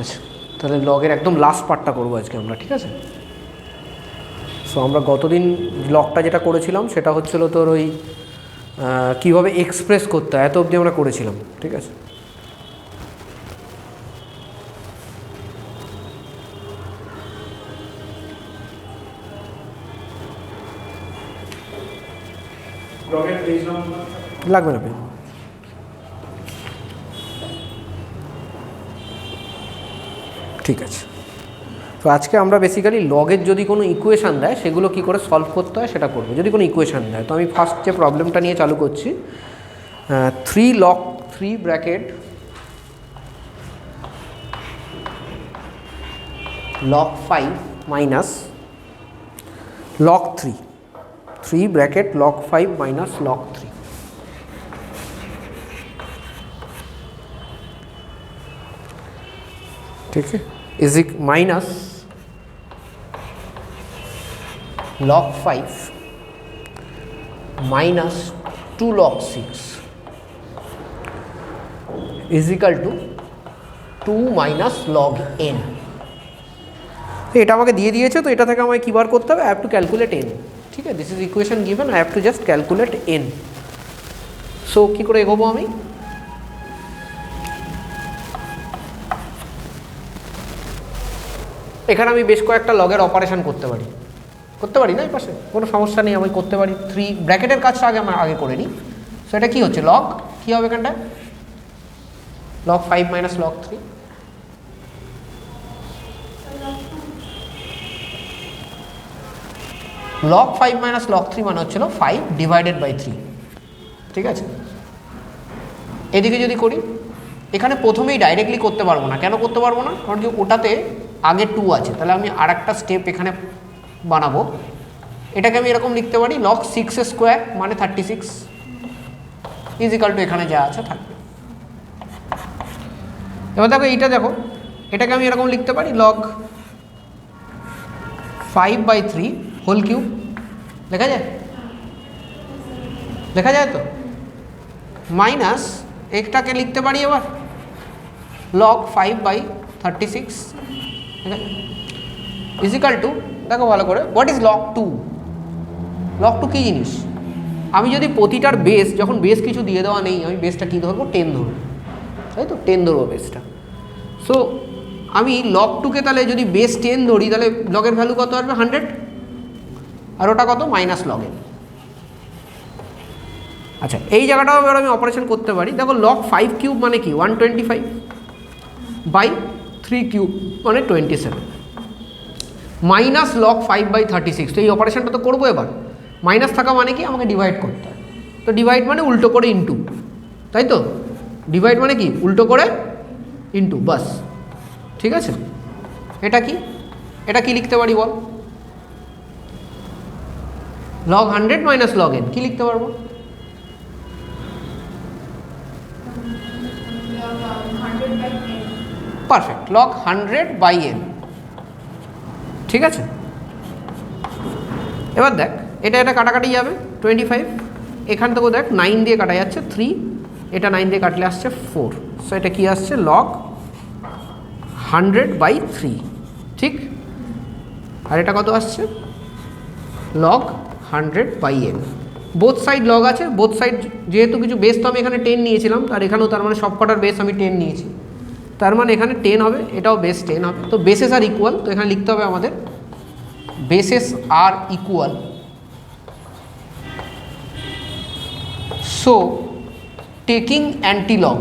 আচ্ছা, তাহলে লগের একদম লাস্ট পার্টটা করবো আজকে আমরা, ঠিক আছে? সো আমরা গতদিন লগটা যেটা করেছিলাম সেটা হচ্ছিল তোর ওই কীভাবে এক্সপ্রেস করতে হয়, এত অবধি আমরা করেছিলাম, ঠিক আছে? লাগবে না, ঠিক আছে। তো আজকে আমরা বেসিক্যালি লগের যদি কোনো ইকুয়েশান দেয় সেগুলো কী করে সলভ করতে হয় সেটা করবো। যদি কোনো ইকুয়েশান দেয়, তো আমি ফার্স্ট যে প্রবলেমটা নিয়ে চালু করছি, 3 log 3 bracket log 5 minus log 3 bracket log 5 minus log 3, ठीक है, इज इक minus log 5 minus 2 log 6 is equal to 2 minus log n। तो এটা আমাকে দিয়ে দিয়েছে, তো এটা থেকে আমাকে কী বার করতে হবে? I have to calculate n, ঠিক আছে? This is equation given, I have to just calculate n। So কী করে এগোবো আমি? এখানে আমি বেশ কয়েকটা লগের অপারেশন করতে পারি না? এই পাশে কোনো সমস্যা নেই, আমি করতে পারি। 3 ব্র্যাকেটের কাজটা আগে করে নিই। সো এটা কী হচ্ছে? লগ কী হবে এখানটায়? log 5 minus log 3, log 5 minus log 3 মানে হচ্ছিল 5 ডিভাইডেড বাই 3, ঠিক আছে? এদিকে যদি করি, এখানে প্রথমেই ডাইরেক্টলি করতে পারবো না। কেন করতে পারবো না? কারণ কি ওটাতে আগে 2 আছে, তাহলে আমি আর একটা স্টেপ এখানে বানাবো। এটাকে আমি এরকম লিখতে পারি, log 6 স্কোয়ার মানে 36 ইজ ইকাল টু এখানে যা আছে থাকবে। এবার দেখো এইটা, দেখো এটাকে আমি এরকম লিখতে পারি, log 5/3 হোল কিউব। লেখা যায় তো? মাইনাস একটাকে লিখতে পারি এবার log 5/36, ঠিক আছে, ইজ ইকাল টু, দেখো ভালো করে, হোয়াট ইজ log 2? log 2 কী জিনিস? আমি যদি প্রতিটার বেস, যখন বেস কিছু দিয়ে দেওয়া নেই, আমি বেসটা কী ধরবো? 10 ধরবো, তাই তো? 10 ধরবো বেসটা। সো আমি log 2কে তাহলে যদি বেস 10 ধরি, তাহলে লগের ভ্যালু কত আসবে? 100, আর ওটা কত? Minus log n। আচ্ছা, এই জায়গাটাও এবার আমি অপারেশন করতে পারি। দেখো log 5 কিউব মানে কি? 125 বাই 3 কিউব মানে 27 মাইনাস log 5/36। তো এই অপারেশনটা তো করবো। এবার মাইনাস থাকা মানে কি? আমাকে ডিভাইড করতে হয়। তো ডিভাইড মানে উল্টো করে ইন্টু, তাই তো? ডিভাইড মানে কি? উল্টো করে ইন্টু, বাস, ঠিক আছে? এটা কি লিখতে পারি বল? log 100 মাইনাস log n কি লিখতে পারবো? পারফেক্ট, log 100/n, ঠিক আছে? এবার দেখ, এটা কাটাকাটি যাবে, 25 এখান থেকেও দেখ 9 দিয়ে কাটা যাচ্ছে 3, এটা 9 দিয়ে কাটলে আসছে 4। সো এটা কি আসছে? log 100/3, ঠিক? আর এটা কত আসছে? log 100/n। Both side log আছে, বোথ সাইড যেহেতু কিছু বেস তো আমি এখানে 10 নিয়েছিলাম, আর এখানেও তার মানে সব কটার বেস আমি 10 নিয়েছি, তার মানে এখানে 10 হবে, এটাও বেস 10 হবে। তো বেসেস আর ইকুয়াল, তো এখানে লিখতে হবে আমাদের বেসেস আর ইকুয়াল। সো টেকিং অ্যান্টিলগ,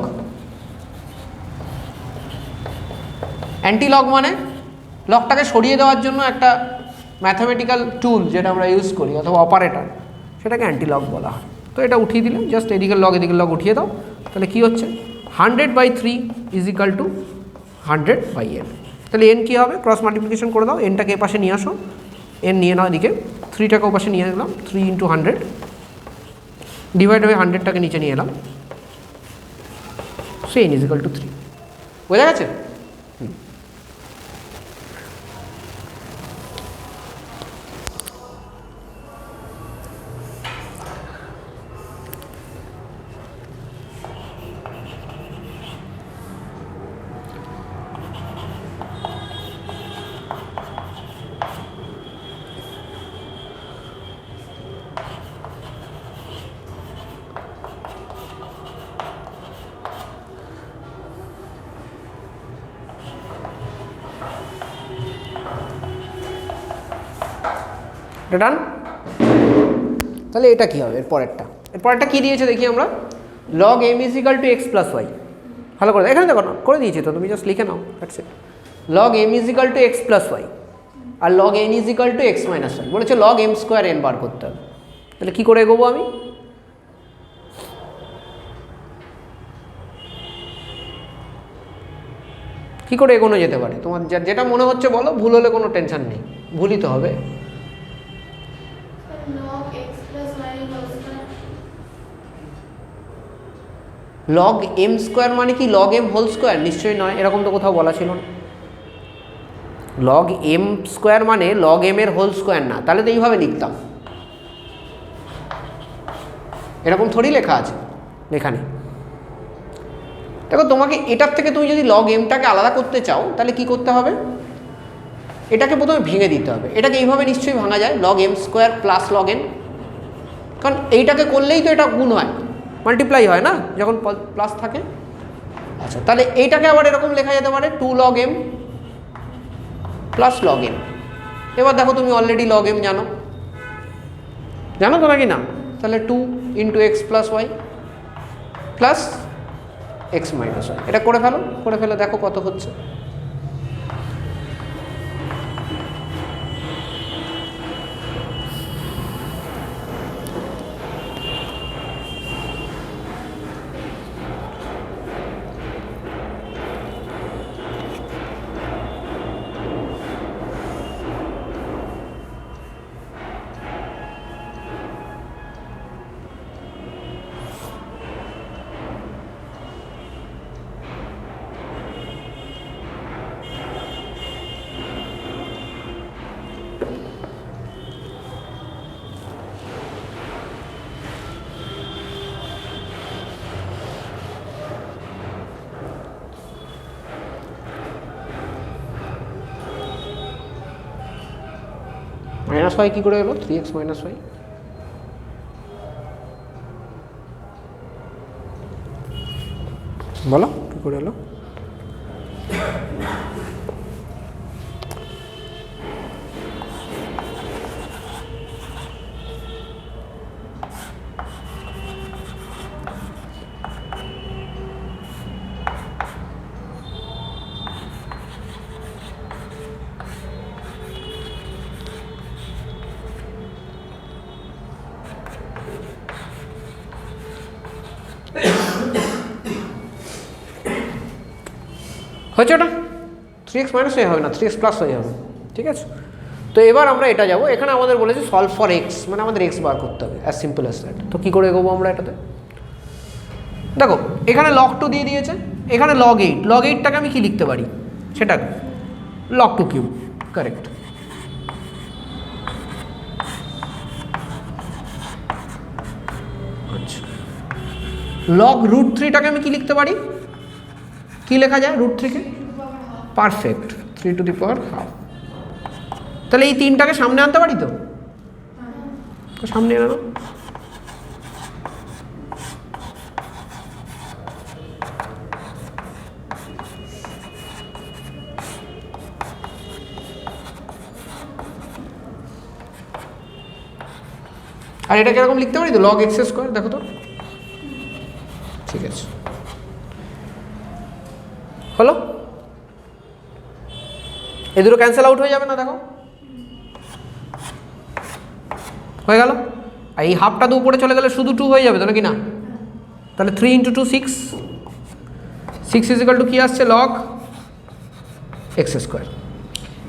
মানে লগটাকে সরিয়ে দেওয়ার জন্য একটা ম্যাথামেটিক্যাল টুল যেটা আমরা ইউজ করি অথবা অপারেটর, সেটাকে অ্যান্টিলগ বলা হয়। তো এটা উঠিয়ে দিলে, জাস্ট এদিকের লগ উঠিয়ে দাও, তাহলে কী হচ্ছে? 100/3 ইজ ইকাল টু 100/n। তাহলে n কী হবে? ক্রস মাল্টিপ্লিকেশন করে দাও, এনটাকে এ পাশে নিয়ে আসো, n নিয়ে নাও এদিকে, 3টাকে ও পাশে নিয়ে এলাম, 3 × 100 ডিভাইড হয়ে 100টাকে নিচে নিয়ে এলাম, so n is equal two 3। বোঝা গেছে? এটা ডান। তাহলে এটা কী হবে এরপরেরটা কী দিয়েছে দেখি আমরা, log m is equal to x plus y. ভালো করে এখানে দেখো না, করে দিয়েছি তো, তুমি জাস্ট লিখে নাও, that's it. log m is equal to x plus y আর log n is equal to x minus y. বলেছে log m স্কোয়ার n বার করতে হবে। তাহলে কী করে এগোবো আমি, কী করে এগোনো যেতে পারে তোমার যেটা মনে হচ্ছে বলো, ভুল হলে কোনো টেনশন নেই, ভুলই তো হবে। log m স্কোয়ার মানে কি log m হোল স্কোয়ার? নিশ্চয়ই নয়, এরকম তো কোথাও বলা ছিল না। log m স্কোয়ার মানে log m এর হোল স্কোয়ার না, তাহলে তো এইভাবে লিখতাম, এরকম থোড়ি লেখা আছে, লেখা নেই। দেখো তোমাকে এটার থেকে তুমি যদি log mটাকে আলাদা করতে চাও তাহলে কি করতে হবে, এটাকে প্রথমে ভেঙে দিতে হবে। এটাকে এইভাবে নিশ্চয়ই ভাঙা যায়, log m square plus log n, কারণ এইটাকে করলেই তো এটা গুণ হয়, মাল্টিপ্লাই হয় না যখন প্লাস থাকে। আচ্ছা, তাহলে এইটাকে আবার এরকম লেখা যেতে পারে 2 log m plus log n। এবার দেখো তুমি অলরেডি log m জানো তো নাকি না, তাহলে 2 into x plus y plus x minus y. এটা করে ফেলে দেখো কত হচ্ছে। মাইনাস ওয়াই কী করে এলো, 3x মাইনাস ওয়াই। বলো কী করে এলো, হচ্ছে ওটা 3x মাইনাস ওয়াই হবে না, 3x প্লাস ওয়াই হবে, ঠিক আছে। তো এবার আমরা এটা যাব, এখানে আমাদের বলেছে সলভ ফর এক্স, মানে আমাদের এক্স বার করতে হবে, অ্যাজ সিম্পল অ্যাজ দ্যাট। তো কী করে এগোবো আমরা এটাতে, দেখো এখানে log 2 দিয়ে দিয়েছে, এখানে log 8টাকে আমি কি লিখতে পারি, সেটা log 2 কিউব, কারেক্ট। আচ্ছা, log রুট 3টাকে আমি কি লিখতে পারি, কি লেখা যায় রুট 3 কে, perfect, 3 to the power half. তাহলে এই 3টাকে সামনে আনতে পারি তো, সামনে এনে নাও। আর এটা কিরকম লিখতে পারি তো, log x স্কোয়ার, দেখো তো, ঠিক আছে হলো। এই দুটো ক্যান্সেল আউট হয়ে যাবে না, দেখো হয়ে গেল। আর এই হাফটা তো উপরে চলে গেলে শুধু 2 হয়ে যাবে তো নাকি না, তাহলে 3 ইন্টু 2 6, 6 ইজ ইকাল টু কী আসছে log x স্কোয়ার।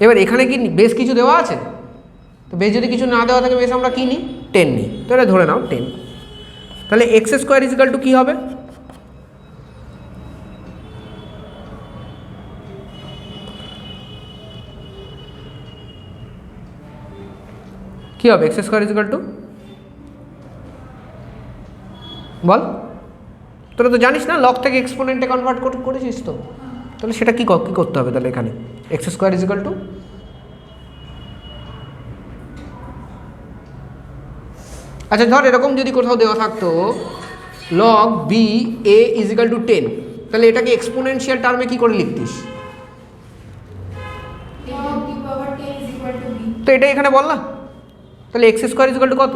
এবার এখানে কি বেশ কিছু দেওয়া আছে, তো বেশ যদি কিছু না দেওয়া থাকে বেশ আমরা কী নিই, 10 নিই, তো এটা ধরে নাও 10। তাহলে x square is equal to কী হবে, কী হবে, x square is equal to, বল তোরা তো জানিস না, লগ থেকে এক্সপোনেন্টে কনভার্ট করেছিস তো, তাহলে সেটা কী করতে হবে, তাহলে এখানে x square is equal two, আচ্ছা ধর এরকম যদি কোথাও দেওয়া থাকতো log b a is equal two 10, তাহলে এটাকে এক্সপোনেনশিয়াল টার্মে কী করে লিখতিস, তো এটা এখানে বল না, তাহলে এক্স স্কোয়ার ইজিক্যাল টু কত?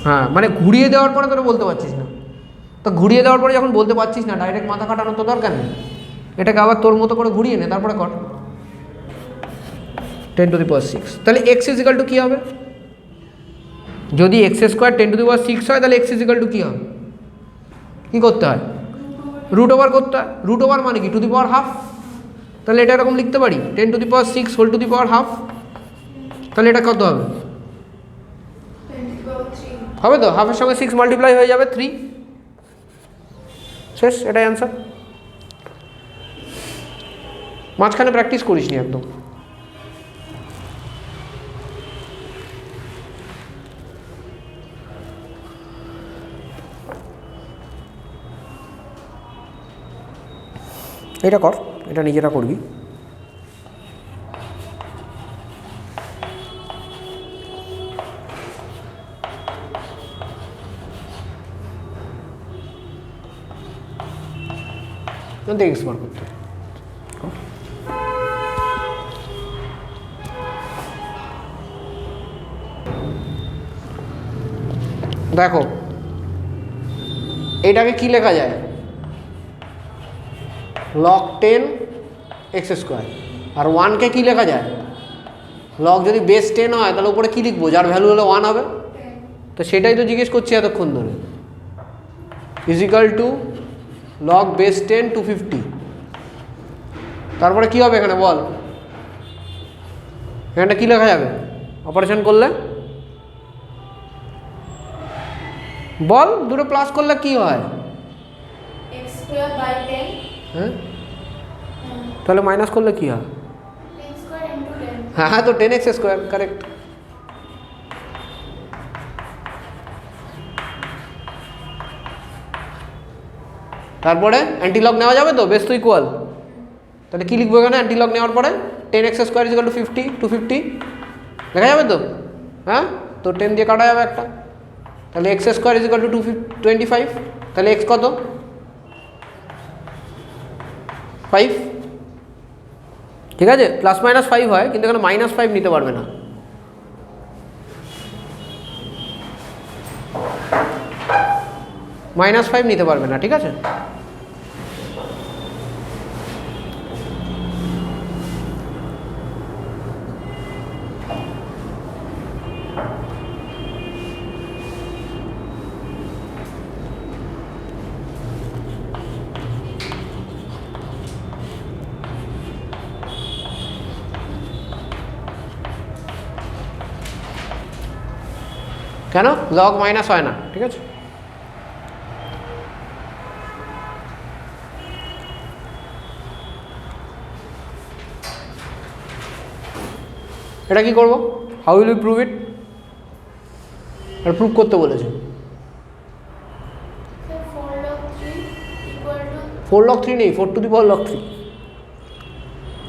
হ্যাঁ, মানে ঘুরিয়ে দেওয়ার পরে তোরা বলতে পারছিস না। তো ঘুরিয়ে দেওয়ার পরে যখন বলতে পারছিস না, ডাইরেক্ট মাথা কাটানোর তো দরকার নেই, এটাকে আবার তোর মতো করে ঘুরিয়ে নে, তারপরে কর 10⁶। তাহলে এক্স ইজিক্যাল টু কী হবে? যদি এক্স স্কোয়ার 10⁶ হয় তাহলে এক্স ইজিক্যাল টু কী হবে? কী করতে হয়? রুট ওভার করতে হয়। রুট ওভার মানে কি? To the power half. তাহলে এটা এরকম লিখতে পারি 10⁶ whole to the power half. তাহলে এটা কত হবে? হবে তো, হাফের সঙ্গে 6 মাল্টিপ্লাই হয়ে যাবে 3, শেষ, এটাই অ্যান্সার। মাঝখানে প্র্যাকটিস করিস নি একদম। এটা কর, এটা নিজেরা করবি। এক্স বার করতে দেখো, এটাকে কি লেখা যায়? log 10 x square. আর 1কে কি লেখা যায়? log যদি বেস 10 হয় তাহলে উপরে কী লিখবো? যার ভ্যালু হলো 1 হবে। তো সেটাই তো জিজ্ঞেস করছি এতক্ষণ ধরে, ইজিক্যাল টু log বেস 10 250। তারপরে কী হবে এখানে বল? এখানটা কী লেখা যাবে অপারেশন করলে? বল, দুটো প্লাস করলে কি হয়? হ্যাঁ, তাহলে মাইনাস করলে কি হয়? হ্যাঁ, তো 10x স্কোয়ার, কারেক্ট। তারপরে অ্যান্টিলগ নেওয়া যাবে তো, বেস তো ইকুয়াল। তাহলে কী লিখবো এখানে অ্যান্টিলগ নেওয়ার পরে? 10x স্কোয়ার ইজিক্যাল টু 50, 250 লেখা যাবে তো? হ্যাঁ, তো 10 দিয়ে কাটা যাবে একটা, তাহলে এক্স স্কোয়ার ইজিক্যাল টু 25। তাহলে এক্স কত? 5। ঠিক আছে, প্লাস মাইনাস 5 হয়, কিন্তু এখানে -5 নিতে পারবে না। -5 নিতে পারবে না, ঠিক আছে। কেন লগ মাইনাস হয় না? ঠিক আছে, এটা কি করবো? How will you prove it? এটা প্রুভ করতে বলেছে। 4 log 3 নেই, 4 টু দি পাওয়ার log 3।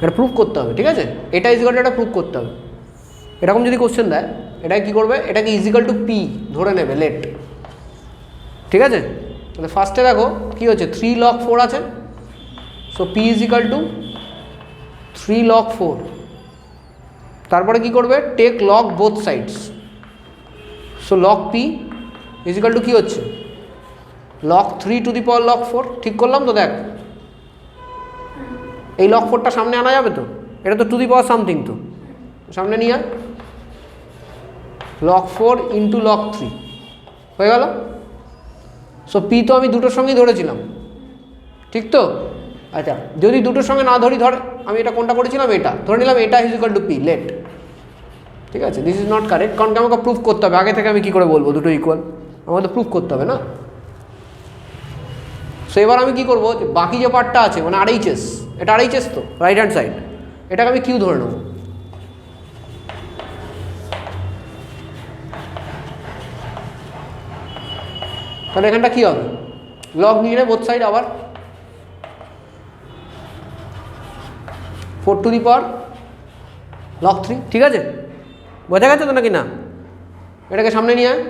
এটা প্রুভ করতে হবে, ঠিক আছে। এটা ইজিক্যাল টু এটা প্রুভ করতে হবে। এরকম যদি কোশ্চেন দেয়, এটা কি করবে? এটাকে ইজিক্যাল টু পি ধরে নেবে, লেট। ঠিক আছে, তাহলে ফার্স্টে দেখো কী হচ্ছে, 3 log 4 আছে। So p is equal to 3 log 4। তারপরে কি করবে? Take log both sides. So log p is equal to কী হচ্ছে? log 3 to the power log 4। ঠিক করলাম তো? দেখ, এই log 4টা সামনে আনা যাবে তো? এটা তো টু দি পাওয়ার সামথিং, তো সামনে নিয়ে আয়। log 4 ইন্টু log 3 হয়ে গেল। সো পি তো আমি দুটোর সঙ্গেই ধরেছিলাম, ঠিক তো? আচ্ছা, যদি দুটোর সঙ্গে না ধরি, ধর আমি এটা কোনটা করেছিলাম, এটা ধরে নিলাম, এটা ইজিক্যাল টু পি, লেট। ঠিক আছে, দিস ইজ নট কারেক্ট, কারণ কি আমাকে প্রুফ করতে হবে। আগে থেকে আমি কী করে বলবো দুটো ইকুয়াল? আমাদের প্রুফ করতে হবে না। সো এবার আমি কী করবো? বাকি যে পার্টটা আছে, মানে RHS, এটা RHS তো, রাইট হ্যান্ড সাইড, এটাকে আমি কিউ ধরে নেবো। তাহলে এখানটা কী হবে? লগ নিয়ে বোথ সাইড, আবার 4 টু দি পাওয়ার log 3। ঠিক আছে, বোঝা গেছে তো নাকি না? এটাকে সামনে নিয়ে আয়,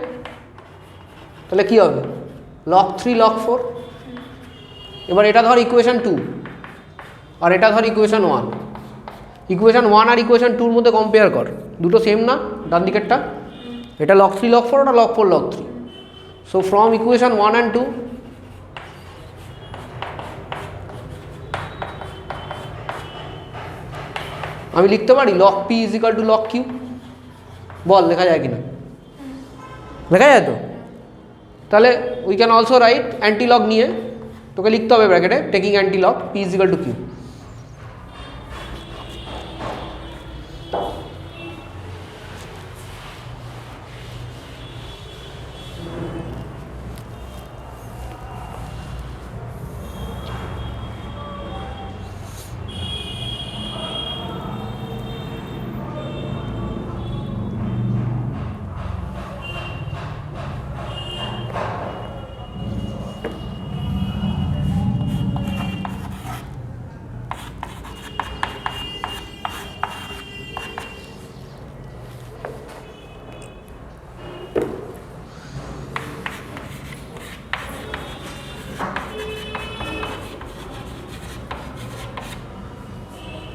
তাহলে কী হবে? log 3 log 4। এবার এটা ধর ইকুয়েশন 2, আর এটা ধর ইকুয়েশন 1, ইকুয়েশন 1 আর ইকুয়েশন 2 এর মধ্যে কম্পেয়ার কর, দুটো সেম না ডান দিকেরটা, এটা log 3 log 4, ওটা log 4 log 3। So from equation 1 and 2 আমি লিখতে পারি log p = log q। বল লেখা যায় কিনা? লেখা যায় তো? তাহলে we can also write anti log নিয়ে তোকে লিখতে হবে ব্র্যাকেটে taking anti log p = q।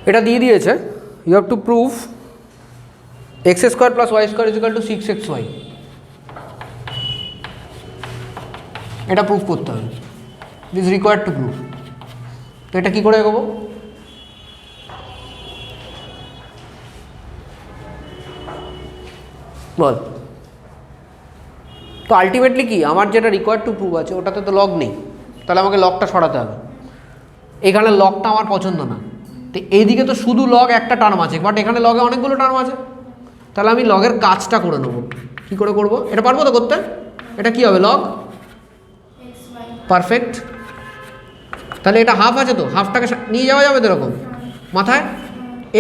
এটা দিয়ে দিয়েছে you have to prove x² + y² = 6xy, এটা প্রুভ করতে হবে, it is required to prove. তো এটা কী করে এগোবো? বল। তো আলটিমেটলি কি আমার যেটা রিকোয়ার্ড টু প্রুভ আছে ওটাতে তো লগ নেই, তাহলে আমাকে লগটা সরাতে হবে। এখানে লগটা আমার পছন্দ না, তো এইদিকে তো শুধু লগ একটা টার্ম আছে, বাট এখানে লগে অনেকগুলো টার্ম আছে, তাহলে আমি লগের কাজটা করে নেব। কী করে করব? এটা পারবো তো করতে? এটা কি হবে? Log perfect. তাহলে এটা হাফ আছে, তো হাফটাকে নিয়ে যাওয়া যাবে তো এরকম মাথায়,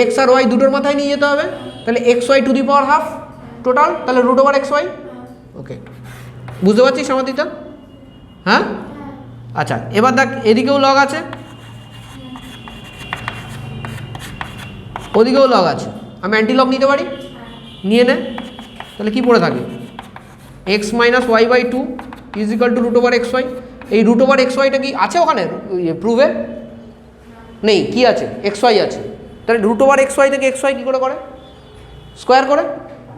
এক্স আর ওয়াই দুটোর মাথায় নিয়ে যেতে হবে, তাহলে xy⁻½ টোটাল, তাহলে √xy। ওকে, বুঝতে পারছিস সমাধিটা? হ্যাঁ আচ্ছা, এবার দেখ এদিকেও লগ আছে, ওদিকেও লগ আছে, আমি অ্যান্টি লগ নিতে পারি, নিয়ে নে। তাহলে কি পড়ে থাকে? x - y/2 = √xy। এই √xyটা কি আছে ওখানে প্রুভে? নেই, কি আছে? xy আছে। তাহলে √xy থেকে xy কী করে করে? স্কোয়ার করে,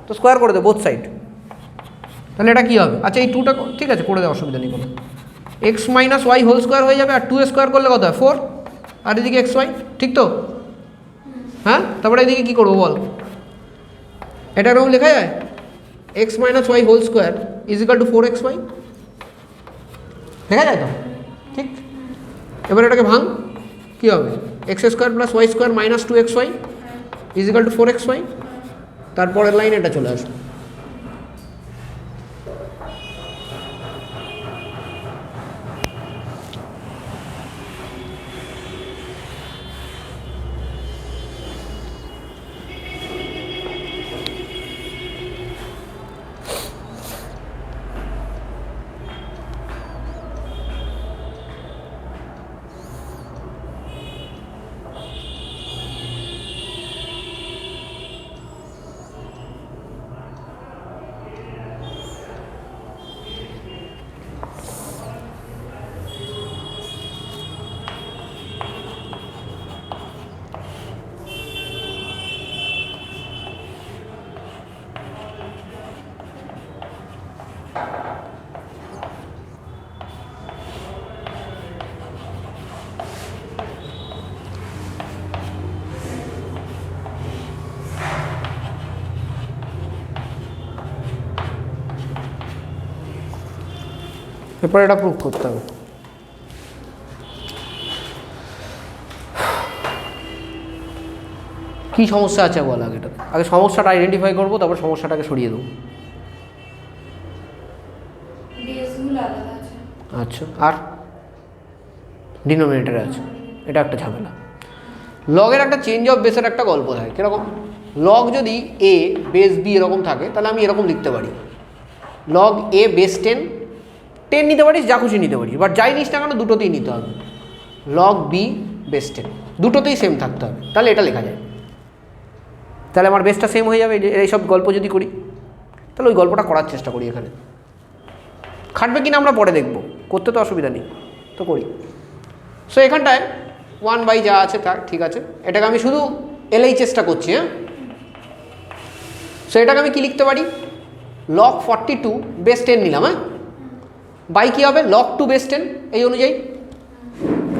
তো স্কোয়ার করে দে বোথ সাইড। তাহলে এটা কী হবে? আচ্ছা এই 2টা ঠিক আছে করে দেওয়া অসুবিধা নেই কোনো। x - y² হয়ে যাবে, আর 2 স্কোয়ার করলে কত হয়? 4, আর এদিকে xy, ঠিক তো? হ্যাঁ, তারপরে এদিকে কী করবো বল? এটা এরকম লেখা যায় x - y² = 4xy, লেখা যায় তো? ঠিক, এবার এটাকে ভাঙ, কী হবে? x² + y² - 2xy = 4xy। তারপরের লাইন এটা চলে আসবে। এরপর এটা প্রুভ করতে হবে। কী সমস্যা আছে বল আগে, এটা আগে সমস্যাটা আইডেন্টিফাই করবো, তারপর সমস্যাটাকে সরিয়ে দেবো। আচ্ছা, আর ডিনোমিনেটরে আছে, এটা একটা ঝামেলা। লগের একটা চেঞ্জ অফ বেসের একটা গল্প থাকে, কীরকম? লগ যদি a বেস b এরকম থাকে, তাহলে আমি এরকম লিখতে পারি লগ a বেস 10 নিতে পারিস, যা খুশি নিতে পারিস, বাট যাই নিস না কেন দুটোতেই নিতে হবে। লগ b বেস 10 দুটোতেই সেম থাকতে হবে, তাহলে এটা লেখা যায়। তাহলে আমার বেসটা সেম হয়ে যাবে। এইসব গল্প যদি করি, তাহলে ওই গল্পটা করার চেষ্টা করি এখানে। খাটবে কিনা আমরা পরে দেখব, করতে তো অসুবিধা নেই, তো করি। সো এখানটায় 1 বাই যা আছে তা, ঠিক আছে। এটাকে আমি শুধু LHSটা করছি, হ্যাঁ। সো এটাকে আমি কি লিখতে পারি, log 42 বেস 10 নিলাম, হ্যাঁ, বাই কী হবে log 2 বেস 10 এই অনুযায়ী,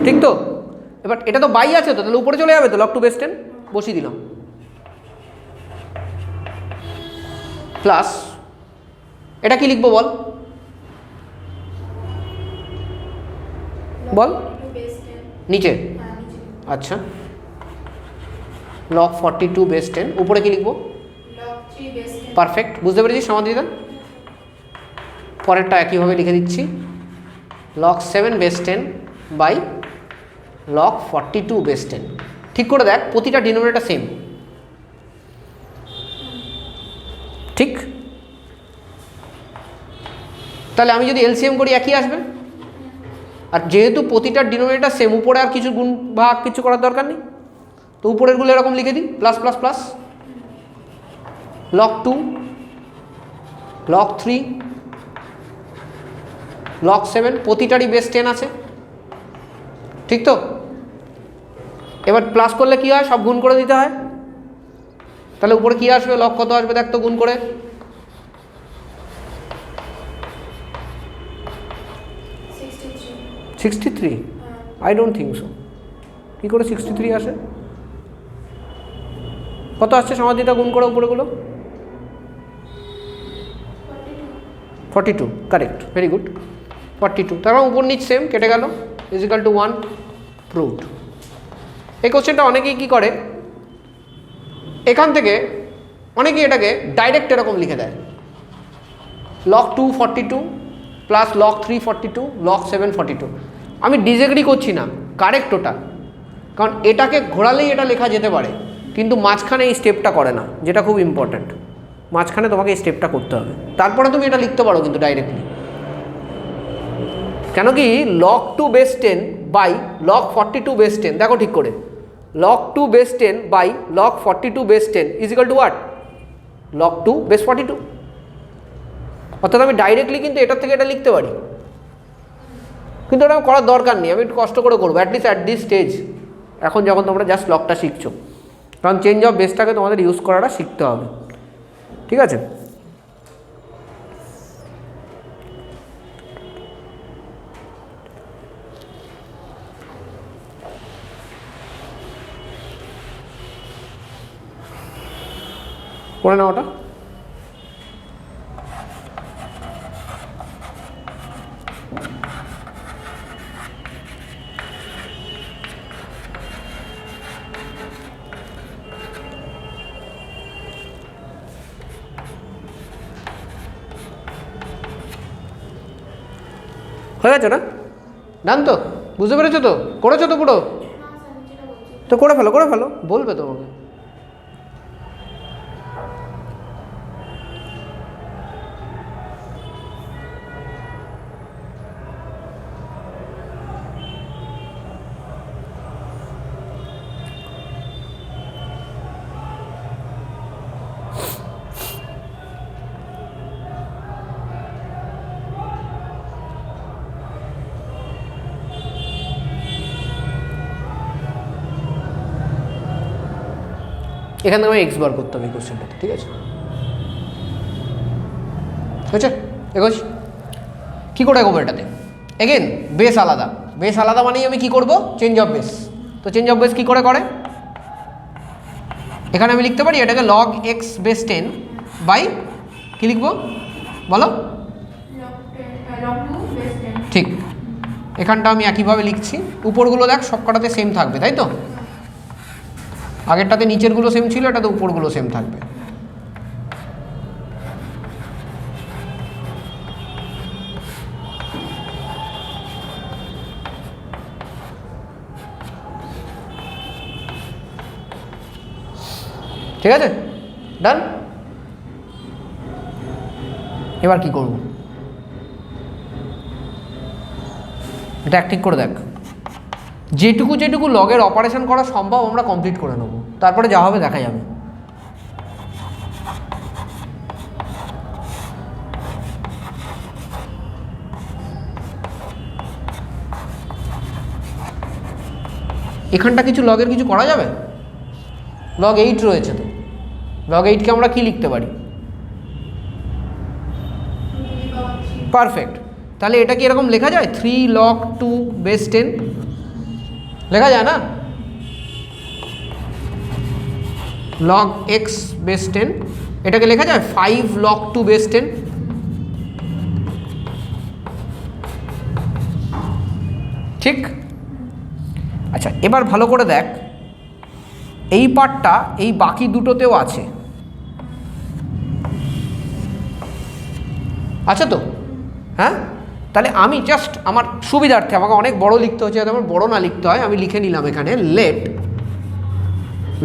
ঠিক তো। এবার এটা তো বাই আছে তো, তাহলে উপরে চলে যাবে তো, log 2 বেস 10 বসিয়ে দিলাম, প্লাস এটা কি লিখবো বল, বল নিচে, আচ্ছা log 42 বেস 10, উপরে কি লিখবো, পারফেক্ট, বুঝতে পেরেছিস সমাধিটা। পরেরটা একইভাবে লিখে দিচ্ছি, log 7 base 10 by log 42 base 10। ঠিক করে দেখ, প্রতিটা ডিনোমিনেটর সেম, ঠিক। তাহলে আমি যদি এলসিএম করি একই আসবে, আর যেহেতু প্রতিটা ডিনোমিনেটর সেম, উপরে আর কিছু গুণ ভাগ কিছু করার দরকার নেই, তো উপরেরগুলো এরকম লিখে দিই, plus plus plus log 2 log 3 log 7, প্রতিটারই বেস 10 আছে, ঠিক তো। এবার প্লাস করলে কি হয়, সব গুণ করে দিতে হয়, তাহলে উপরে কি আসবে, log কত আসবে দেখ তো গুণ করে, 63, আই ডোন্ট থিঙ্ক সো। কী করে 63 আসে, কত আসছে সমাধিটা গুণ করে উপরেগুলো, 42, কারেক্ট, ভেরি গুড, 42, তার মানে উপর নিচ সেম, কেটে গেল, ইজিক্যাল টু 1, প্রুভড। এই কোশ্চেনটা অনেকেই কী করে, এখান থেকে অনেকেই এটাকে ডাইরেক্ট এরকম লিখে দেয়, log 2 42 প্লাস log 3 42 log 7 42। আমি ডিসএগ্রি করছি না, কারেক্ট ওটা, কারণ এটাকে ঘোরালেই এটা লেখা যেতে পারে, কিন্তু মাঝখানে এই স্টেপটা করে না, যেটা খুব ইম্পর্ট্যান্ট, মাঝখানে তোমাকে এই স্টেপটা করতে হবে, তারপরে তুমি এটা লিখতে পারো কিন্তু ডাইরেক্টলি। কেন কি log 2 base 10 by log 42 base 10, দেখো ঠিক করে, log 2 base 10 by log 42 base 10 is equal to what, log 2 base 42। অর্থাৎ আমি ডাইরেক্টলি কিন্তু এটার থেকে এটা লিখতে পারি, কিন্তু ওটা করার দরকার নেই, আমি একটু কষ্ট করে করবো, অ্যাটলিস্ট অ্যাট দিস স্টেজ, এখন যখন তোমরা জাস্ট লগটা শিখছো, কারণ চেঞ্জ অফ বেসটাকে তোমাদের ইউজ করাটা শিখতে হবে, ঠিক আছে। করে নাও ওটা, হয়ে গেছে না, ডান তো, বুঝতে পেরেছো তো, করেছো তো পুরো, তো করে ফেলো করে ফেলো, বলবে তোমাকে। এখান থেকে আমি এক্স বার করতে হবে এই কোশ্চেনটাতে, ঠিক আছে, হয়েছে, এগোচ্ছি। কী করে এগোবো এটাতে, এগেন বেস আলাদা, বেস আলাদা মানেই আমি কী করবো, চেঞ্জ অফ বেস। তো চেঞ্জ অফ বেস কী করে এখানে আমি লিখতে পারি এটাকে log x বেস 10 বাই কী লিখবো বলো, ঠিক, এখানটা আমি একইভাবে লিখছি, উপরগুলো দেখ সব কটাতে সেম থাকবে, তাই তো, আগেরটাতে নিচেরগুলো সেম ছিল, এটাতে উপরগুলো সেম থাকবে। ঠিক আছে, ডান। এবার কি করব, এটা ঠিক করে দেখ, যেটুকু যেটুকু লগের অপারেশন করা সম্ভব আমরা কমপ্লিট করে নেব, তারপরে যা হবে দেখা যাবে। এখানটা কিছু লগের কিছু করা যাবে? লগ 8 রয়েছে, তো লগ 8কে আমরা কি লিখতে পারি? পারফেক্ট। তাহলে এটা কি এরকম লেখা যায়? 3 log 2 base 10 লেখা যায় না? log x base 10 এটাকে লেখা যায় 5 log 2 base 10। ঠিক। আচ্ছা, এবার ভালো করে দেখ, এই পার্টটা এই বাকি দুটোতেও আছে, আচ্ছা তো? হ্যাঁ, তাহলে আমি জাস্ট আমার সুবিধার্থে, আমাকে অনেক বড় লিখতে হচ্ছে, যাতে আমার বড় না লিখতে হয়, আমি লিখে নিলাম এখানে let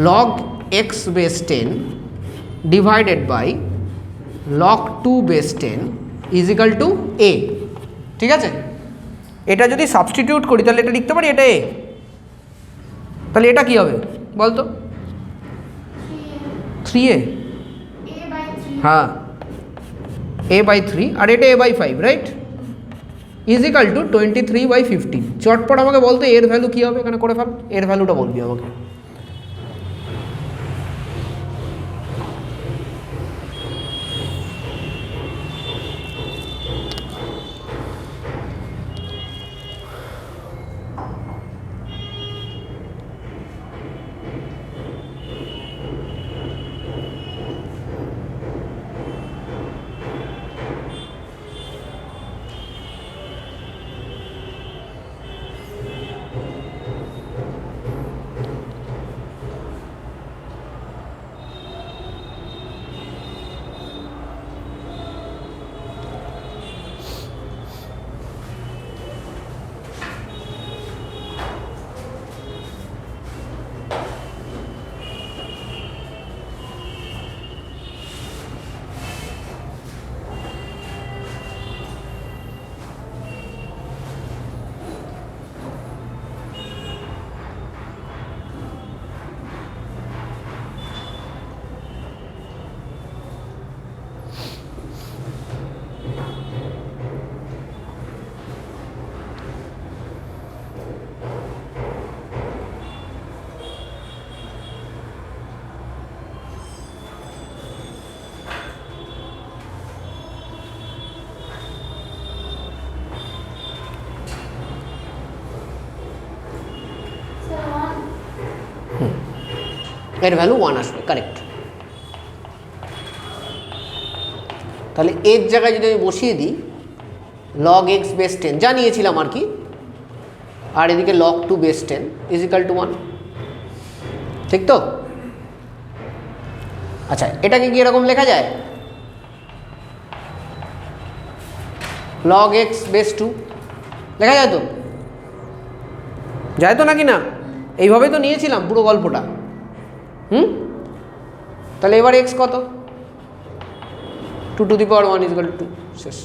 log x base 10 divided by log 2 base 10 is equal to a। ঠিক আছে, এটা যদি সাবস্টিটিউট করি তাহলে এটা লিখতে পারি এটা a। তাহলে এটা কি হবে বলতো? 3a। হ্যাঁ, a বাই 3, আর এটা a by 5, right? Is equal to 23/15। চটপট আমাকে বলতো এর ভ্যালু কী হবে, এখানে করে ফেল, এর ভ্যালুটা বলবি আমাকে। এর ভ্যালু 1 আসবে, কারেক্ট। তাহলে এর জায়গায় যদি আমি বসিয়ে দিই log x বেস 10 যা নিয়েছিলাম আর কি, আর এদিকে log 2 base 10 is equal two 1, ঠিক তো? আচ্ছা, এটাকে কি এরকম লেখা যায়? log x বেস 2 লেখা যায় তো? যায় তো নাকি না? এইভাবেই তো নিয়েছিলাম পুরো গল্পটা। তাহলে এবার x কত? 2 two the power 1 is equal to 2, শেষ।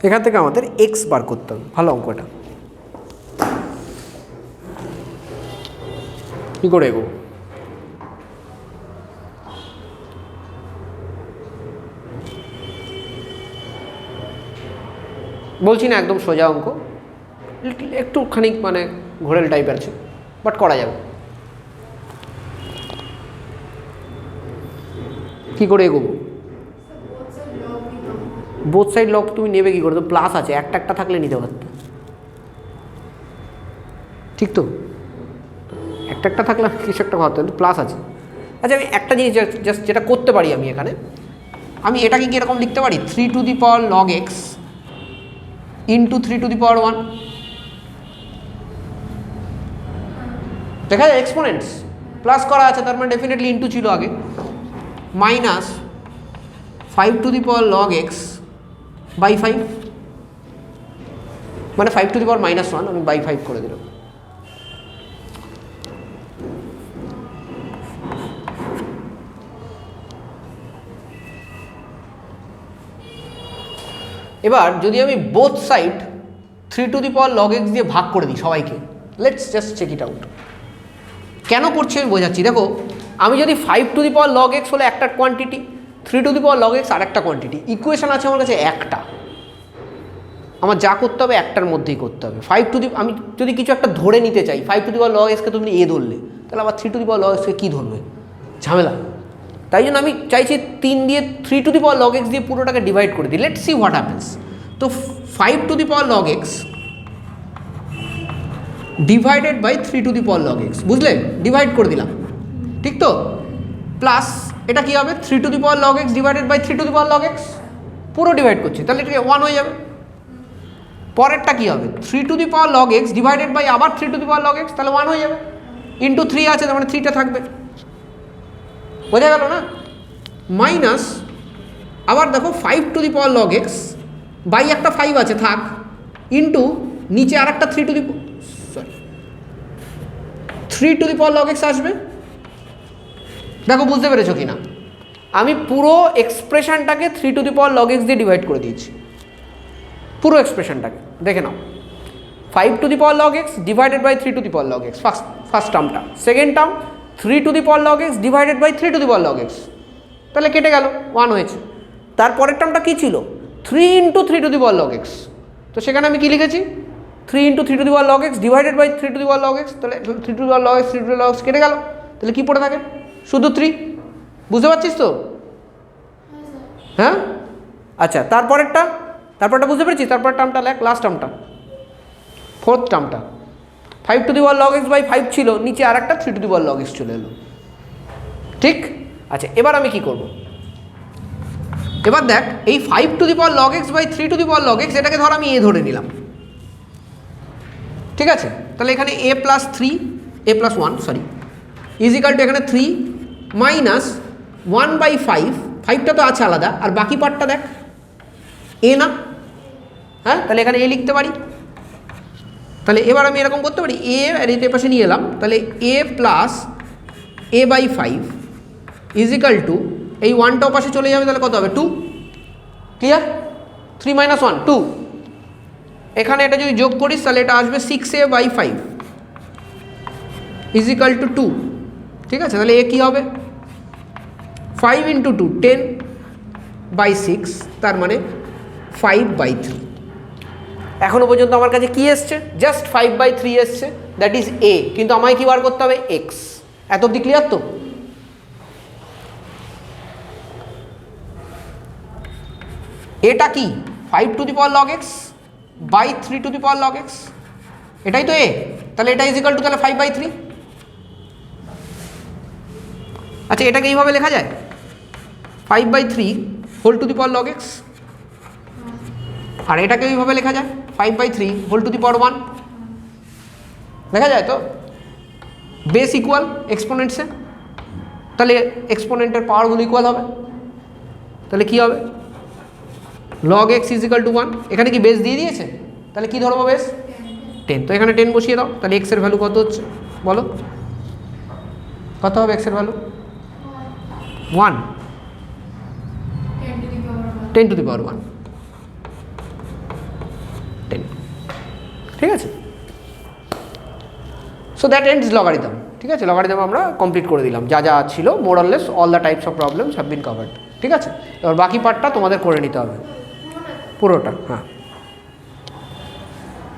এখান থেকে আমাদের x বার করতে হবে। ভালো অঙ্কটা, কী করে এগো? বলছি না একদম সোজা অঙ্ক, একটুখানি মানে ঘোরেল টাইপের আছে, বাট করা যাবে। কী করে এগোবো? বোথ সাইড লগ তুমি নেবে কী করে? তো প্লাস আছে, একটা একটা থাকলে নিতে পারতে, ঠিক তো? একটা একটা থাকলে কিছু একটা করতে, কিন্তু প্লাস আছে। আচ্ছা, আমি একটা জিনিস জাস্ট যেটা করতে পারি আমি এখানে, আমি এটাকে কি এরকম লিখতে পারি 3 to the power log x into 3 to the power 1। দেখা যায় এক্সপোনেন্টস প্লাস করা আছে, তার মানে ডেফিনেটলি ইন্টু ছিল আগে, minus 5 to the power log x by 5, মানে 5 টু দি পাওয়ার -1 আমি বাই 5 করে দিলাম। এবার যদি আমি both side 3 to the power log x দিয়ে ভাগ করে দিই সবাইকে, let's just check it out. কেন করছি আমি বোঝাচ্ছি। দেখো আমি যদি 5 to the power log x হলে একটা quantity, 3 to the power log x আর একটা কোয়ান্টিটি, ইকুয়েশন আছে আমার কাছে একটা, আমার যা করতে হবে একটার মধ্যেই করতে হবে। 5 টু দি, আমি যদি কিছু একটা ধরে নিতে চাই, 5 টু দি পাওয়ার লগ এক্সকে তুমি এ ধরলে, তাহলে আবার 3 টু দি পাওয়ার লগ এক্সকে কী ধরবে, ঝামেলা। তাই জন্য আমি চাইছি 3 দিয়ে 3 to the power log x দিয়ে পুরোটাকে ডিভাইড করে দিই, লেটস সি হোয়াট হ্যাপেন্স। তো 5 to the power log x divided by 3 to the power log x, বুঝলে, ডিভাইড করে দিলাম, ঠিক তো, প্লাস এটা কী হবে 3 to the power log x divided by 3 to the power log x, পুরো ডিভাইড করছি, তাহলে এটাকে 1 হয়ে যাবে। পরেরটা কী হবে 3 to the power log x divided by আবার 3 to the power log x, তাহলে 1 হয়ে যাবে, ইন্টু 3 আছে তার মানে 3টা থাকবে, বোঝা গেল না। মাইনাস আবার দেখো 5 to the power log x by একটা 5 আছে থাক, ইন্টু নিচে আর একটা 3 to the power log x আসবে। দেখো বুঝতে পেরেছো কি না, আমি পুরো এক্সপ্রেশনটাকে 3 to the power log x দিয়ে ডিভাইড করে দিয়েছি, পুরো এক্সপ্রেশনটাকে দেখে নাও। 5 to the power log x divided by 3 to the power log x, first টার্মটা, second term 3 to the power log x divided by 3 to the power log x, তাহলে কেটে গেল 1 হয়েছে। তারপরের টার্মটা কী ছিল 3 into 3 to the power log x, তো সেখানে আমি কী লিখেছি 3 into 3 to the power log x divided by 3 to the power log x, তাহলে 3 to the power log x 3 to the power log x কেটে গেল, তাহলে কী পড়ে থাকে শুধু 3, বুঝতে পারছিস তো? হ্যাঁ আচ্ছা, তারপরেরটা বুঝতে পেরেছি, তারপরের টার্মটা লেখ, লাস্ট টার্মটা, ফোর্থ টার্মটা 5 to the power log x by 5 ছিল, নিচে আর একটা 3 to the power log x চলে এলো, ঠিক? আচ্ছা এবার আমি কি করব, এবার দেখ এই 5 to the power log x by 3 to the power log x এটাকে ধর আমি এ ধরে নিলাম, ঠিক আছে? তাহলে এখানে a plus 3 a plus 1 sorry is equal to এখানে 3 মাইনাস 1 বাই 5, 5টা তো আছে আলাদা, আর বাকি পার্টটা দেখ এ না, হ্যাঁ তাহলে এখানে এ লিখতে পারি। তাহলে এবার আমি এরকম করতে পারি, এ আর এর পাশে নিয়ে এলাম, তাহলে a plus a by 5 is equal to এই 1টাও পাশে চলে যাবে, তাহলে কত হবে 2, ক্লিয়ার? 3 মাইনাস 1 2, এখানে এটা যদি যোগ করিস তাহলে এটা আসবে 6a বাই 5 ইজিক্যাল টু 2, ঠিক আছে? তাহলে এ কী হবে 5 ইন্টু 2 10 বাই 6, তার মানে 5 বাই 3। এখনও পর্যন্ত আমার কাছে কী এসছে, জাস্ট 5 বাই 3 এসছে, দ্যাট ইজ এ, কিন্তু আমায় কী বার করতে হবে এক্স। এত অব্দি ক্লিয়ার তো? এটা কি 5 to the power log x by 3 to the power log x, এটাই তো এ, তাহলে এটা ইজিক্যাল টু তাহলে 5 বাই 3। আচ্ছা এটাকে এইভাবে লেখা যায় 5 by 3 whole to the power log x, আর এটাকে এইভাবে লেখা যায় 5 by 3 whole to the power 1, লেখা যায় তো, বেস ইকুয়াল এক্সপোনেন্টসে, তাহলে এক্সপোনেন্টের পাওয়ারগুলো ইকুয়াল হবে, তাহলে কী হবে লগ এক্স ইজিক্যাল টু 1, এখানে কি বেস দিয়ে দিয়েছে, তাহলে কী ধরবো বেস 10, তো এখানে 10 বসিয়ে দাও, তাহলে এক্সের ভ্যালু কত হচ্ছে বলো, কত হবে এক্সের ভ্যালু 1, 10 টু দি পাওয়ার 1 10, ঠিক আছে? সো দ্যাট এন্ডস লগারিদম, ঠিক আছে? লগারিদম আমরা কমপ্লিট করে দিলাম, যা যা ছিল more or less all the types of problems have been covered, ঠিক আছে? এবার বাকি পার্টটা তোমাদের করে নিতে হবে পুরোটা, হ্যাঁ।